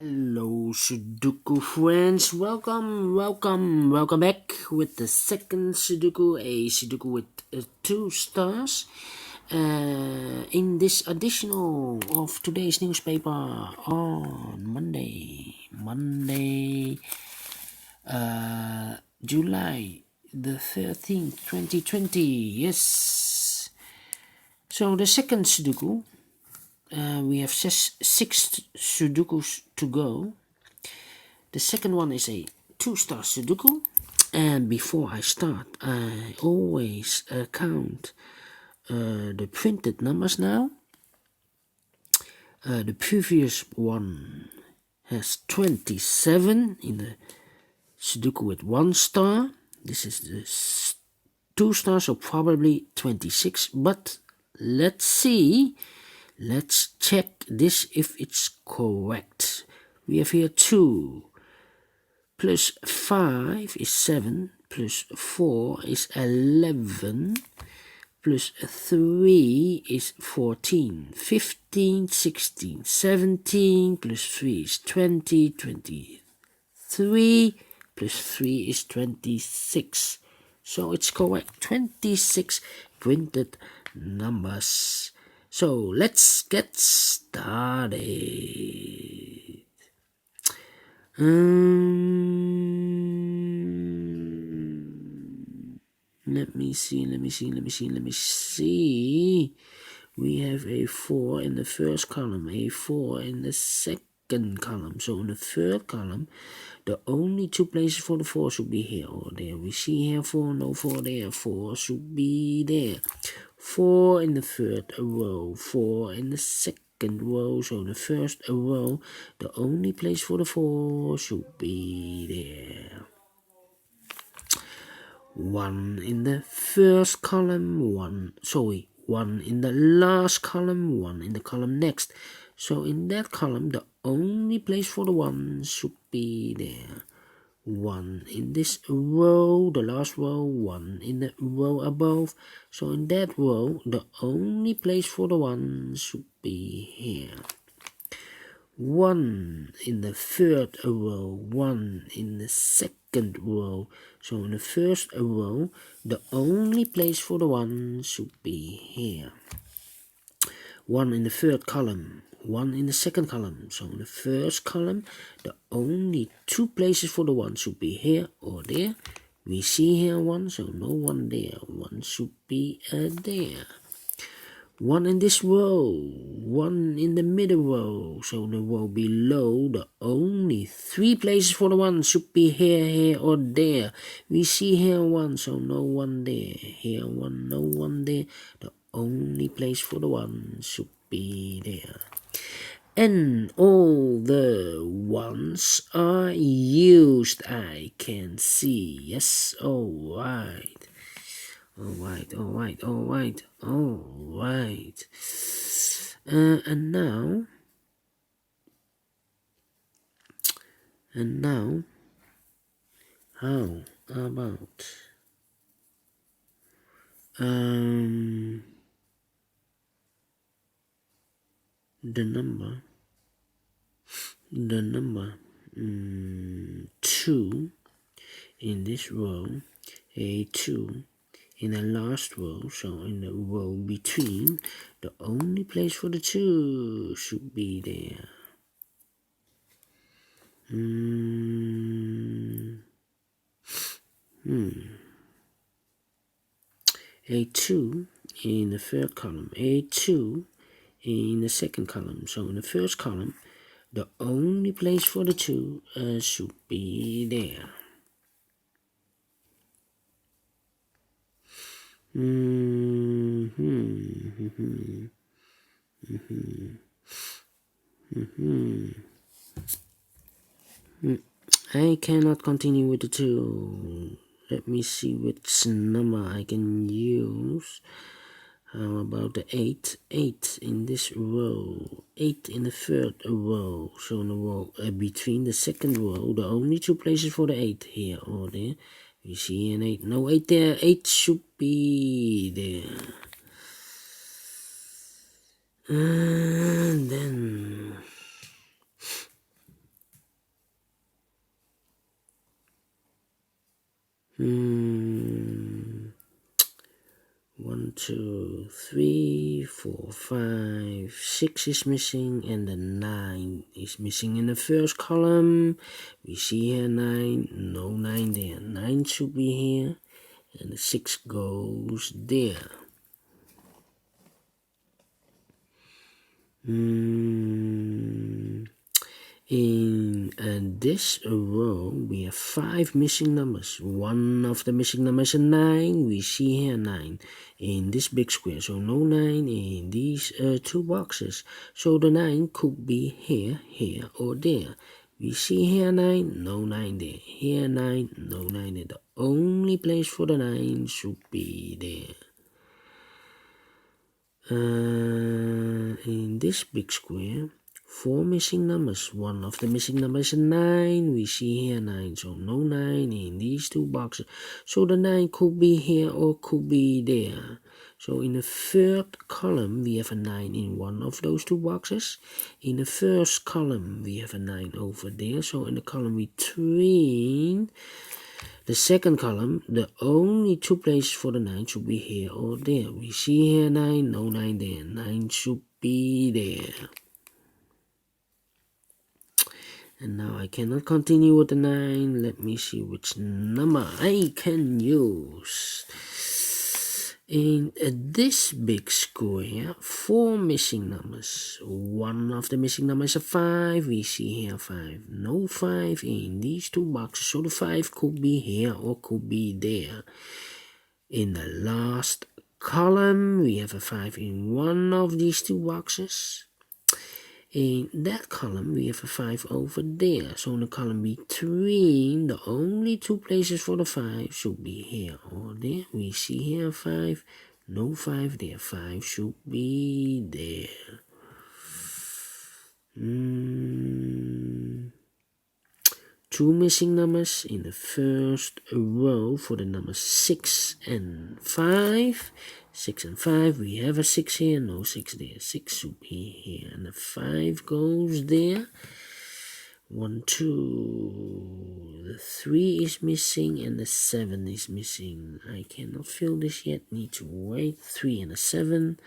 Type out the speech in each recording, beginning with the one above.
Hello Sudoku friends, welcome back with the second Sudoku, a Sudoku with 2 stars. In this additional of today's newspaper on Monday, July the 13th, 2020. Yes. So the second Sudoku. We have six Sudokus to go. The second one is a 2-star Sudoku. And before I start, I always count the printed numbers now. The previous one has 27 in the Sudoku with 1 star. This is the 2 stars, so probably 26. But let's see. Let's check this if it's correct. We have here 2 plus 5 is 7, plus 4 is 11, plus 3 is 14, 15, 16, 17, plus 3 is 20, 23, plus 3 is 26. So it's correct, 26 printed numbers. So let's get started. Let me see. We have a 4 in the first column, a 4 in the second column. So in the third column, the only 2 places for the 4 should be here or there. We see here 4, no 4 there. 4 should be there. 4 in the third row, 4 in the second row. So in the first row, the only place for the 4 should be there. 1 in the first column, 1 in the last column, 1 in the column next. So in that column, the only place for the 1 should be there. 1 in this row, the last row, 1 in the row above. So in that row, the only place for the 1 should be here. 1 in the third row, 1 in the second row. So in the first row, the only place for the 1 should be here. 1 in the third column, 1 in the second column. So in the first column, the only 2 places for the 1 should be here or there. We see here 1, so no 1 there. 1 should be there. 1 in this row, 1 in the middle row. So in the row below, the only 3 places for the 1 should be here or there. We see here 1, so no 1 there. Here 1, no 1 there. The only place for the 1 should be there. And all the 1s are used, I can see. Yes, alright. Alright. And now, how about the number 2 in this row, a 2 in the last row, so in the row between, the only place for the 2 should be there. A 2 in the third column, a 2 in the second column. So in the first column, the only place for the 2 should be there. I cannot continue with the 2. Let me see which number I can use. How about the 8? 8 in this row, 8 in the third row. So in the row between the second row, the only 2 places for the 8 here or there. We see an 8. No 8 there. 8 should be there. And then 1, 2, 3, 4, 5, 6 is missing, and the 9 is missing in the first column. We see here 9, no 9 there. 9 should be here, and the 6 goes there. In this row, we have 5 missing numbers. One of the missing numbers is 9. We see here 9 in this big square. So no 9 in these 2 boxes. So the 9 could be here, here, or there. We see here 9, no 9 there. Here 9, no 9 there. The only place for the 9 should be there. In this big square, 4 missing numbers. One of the missing numbers is 9. We see here 9, so no 9 in these 2 boxes. So the 9 could be here or could be there. So in the third column, we have a 9 in one of those 2 boxes. In the first column, we have a 9 over there. So in the column between the second column, the only 2 places for the 9 should be here or there. We see here 9, no 9 there. 9 should be there. And now I cannot continue with the 9. Let me see which number I can use. In this big square, 4 missing numbers. One of the missing numbers is 5. We see here 5. No 5 in these 2 boxes. So the 5 could be here or could be there. In the last column, we have a 5 in one of these 2 boxes. In that column, we have a 5 over there. So in the column between, the only 2 places for the 5 should be here or there. We see here 5, no 5 there. 5 should be there. 2 missing numbers in the first row for the numbers 6 and 5. 6 and 5, we have a 6 here, no 6 there. 6 should be here, and the 5 goes there. 1, 2, the 3 is missing, and the 7 is missing. I cannot fill this yet, need to wait. 3 and a 7,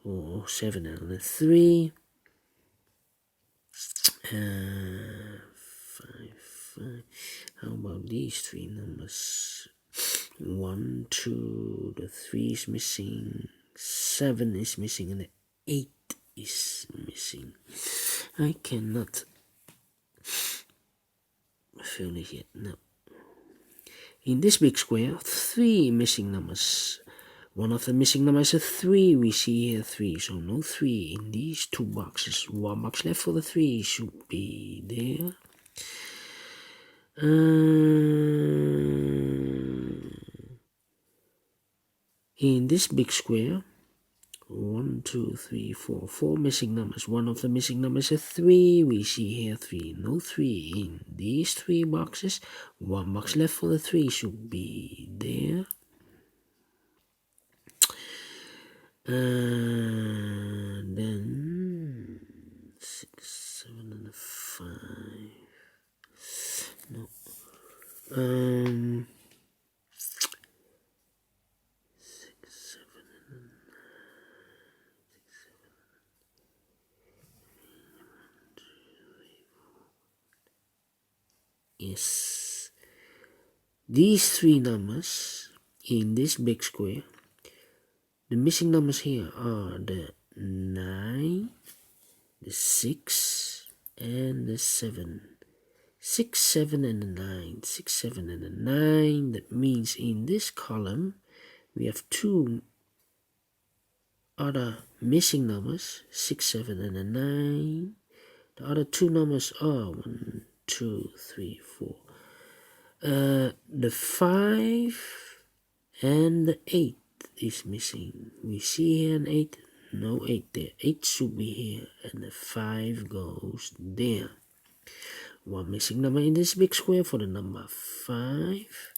or 7 and a 3. 5, 5. How about these 3 numbers? 1, 2, the 3 is missing, 7 is missing, and the 8 is missing. I cannot fill it yet, no. In this big square, 3 missing numbers. One of the missing numbers is 3. We see here 3, so no 3 in these 2 boxes. 1 box left for the 3 should be there. In this big square, 1, 2, 3, 4, 4 missing numbers. One of the missing numbers is 3. We see here 3. No 3 in these 3 boxes. 1 box left for the 3 should be there. Then 6, 7, and 5. No. 6, 7, and 9. 6, 7. Yes. These 3 numbers in this big square, the missing numbers here are the 9, the 6, and the 7. 6, 7, and the 9. 6, 7, and the 9. That means in this column, we have 2 other missing numbers, 6, 7, and the 9. The other 2 numbers are 1, 2, 3, 4. The 5 and the 8 is missing. We see here an 8, no 8 there. 8 should be here, and the 5 goes there. 1 missing number in this big square for the number 5.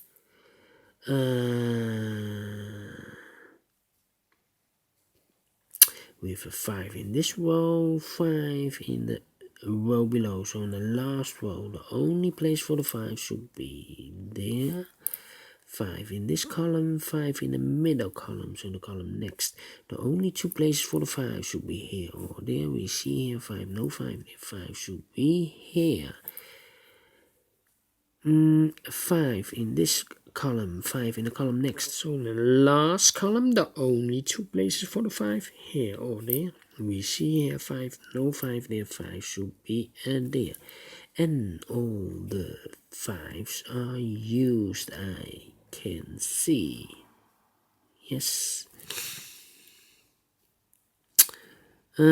We have a 5 in this row, 5 in the row below. So in the last row, the only place for the 5 should be there. 5 in this column, 5 in the middle column, so the column next. The only 2 places for the 5 should be here or there. We see here 5, no 5 there. 5 should be here. 5 in this column, 5 in the column next. So in the last column, the only 2 places for the 5 here or there. We see here 5, no 5 there. 5 should be there. And all the 5s are used, I can see. Yes. How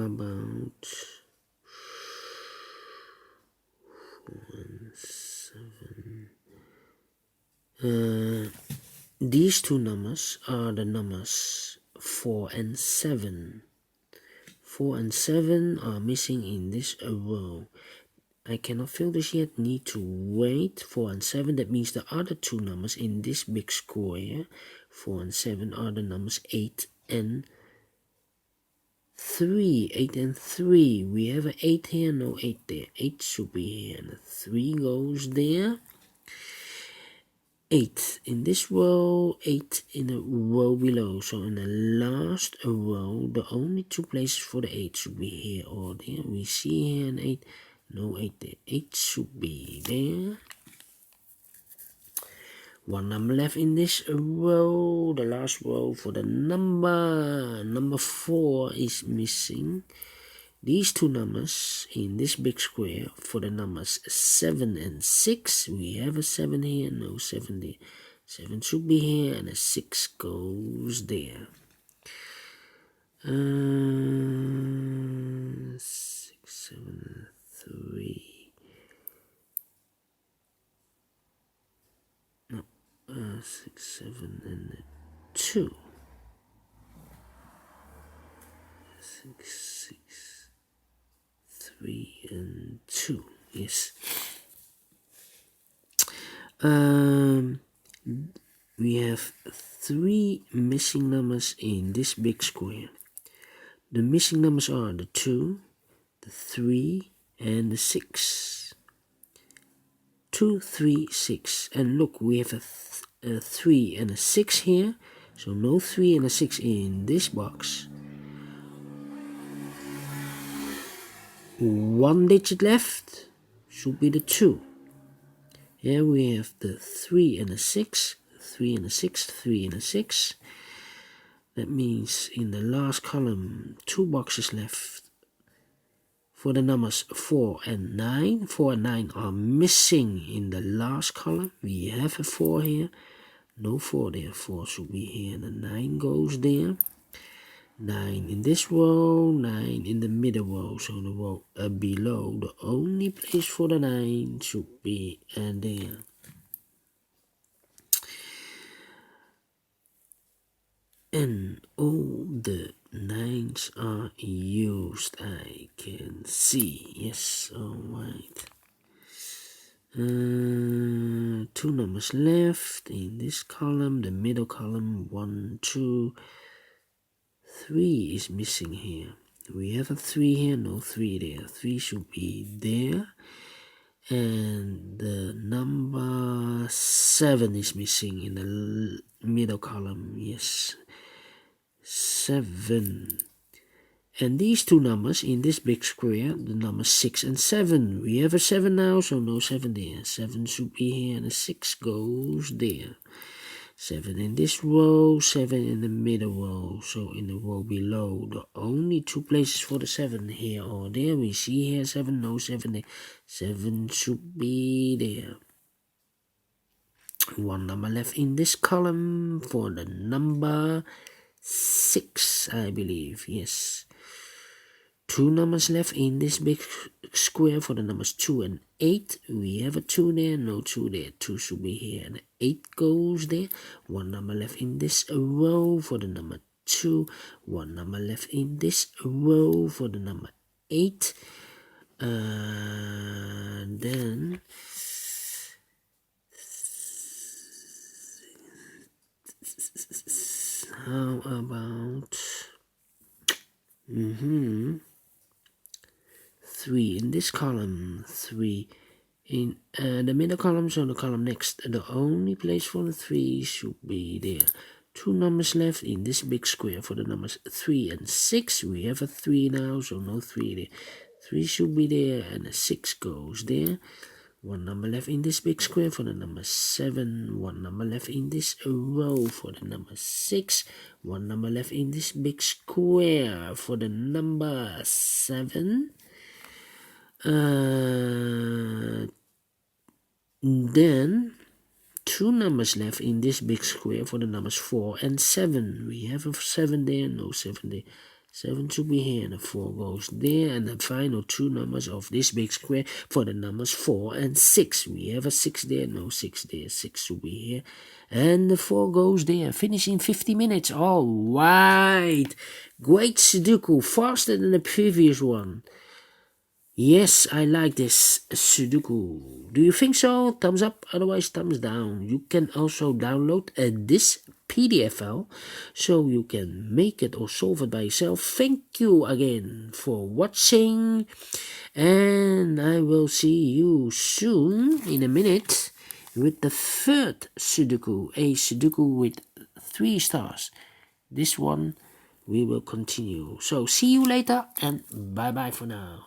about 7? These 2 numbers are the numbers 4 and 7. 4 and 7 are missing in this row. I cannot fill this yet, need to wait. 4 and 7, that means the other 2 numbers in this big square, 4 and 7, are the numbers 8 and 3. 8 and 3. We have an 8 here, no 8 there. 8 should be here, and the 3 goes there. 8 in this row, 8 in the row below. So in the last row, the only 2 places for the 8 should be here or there. We see here an 8. No 8 there. 8 should be there. 1 number left in this row. The last row for the number 4 is missing. These 2 numbers in this big square for the numbers 7 and 6. We have a 7 here, no 7 there. 7 should be here and a 6 goes there. 6, 7, 3. No, 6, 7, and 2. 6, 6, 3, and 2. Yes. We have 3 missing numbers in this big square. The missing numbers are the 2, the 3, and the 6. 2, 3, 6. And look, we have a 3 and a 6 here. So no 3 and a 6 in this box. 1 digit left should be the 2. Here we have the 3 and a 6. 3 and a 6, 3 and a 6. That means in the last column, 2 boxes left for the numbers 4 and 9. 4 and 9 are missing in the last column. We have a 4 here. No 4 there. 4 should be here. And the 9 goes there. 9 in this row. 9 in the middle row. So the row below. The only place for the 9 should be there. And all the 9s are used, I can see. Yes, alright. 2 numbers left in this column, the middle column. 1, 2, 3 is missing here. We have a 3 here, no 3 there. 3 should be there. And the number 7 is missing in the middle column. Yes. 7. And these 2 numbers in this big square, the numbers 6 and 7. We have a 7 now, so no 7 there. 7 should be here and a 6 goes there. 7 in this row, 7 in the middle row. So in the row below, the only 2 places for the 7 here or there. We see here 7, no 7 there. 7 should be there. 1 number left in this column for the number 6, I believe. Yes. 2 numbers left in this big square for the numbers 2 and 8. We have a 2 there, no 2 there. 2 should be here and 8 goes there. 1 number left in this row for the number 2. 1 number left in this row for the number 8. Then how about 3 in this column, 3 in the middle column, so the column next. The only place for the 3 should be there. 2 numbers left in this big square for the numbers 3 and 6. We have a 3 now, so no 3 there. 3 should be there, and a 6 goes there. 1 number left in this big square for the number 7. 1 number left in this row for the number 6. 1 number left in this big square for the number 7. Then 2 numbers left in this big square for the numbers 4 and 7. We have a 7 there, no 7 there. 7 should be here, and the 4 goes there, and the final 2 numbers of this big square for the numbers 4 and 6. We have a 6 there, no 6 there. 6 should be here, and the 4 goes there. Finish in 50 minutes. All right. Great Sudoku, faster than the previous one. Yes, I like this Sudoku. Do you think so? Thumbs up, otherwise thumbs down. You can also download this PDF file so you can make it or solve it by yourself. Thank you again for watching, and I will see you soon in a minute with the third Sudoku, a Sudoku with 3 stars. This one we will continue. So see you later, and bye bye for now.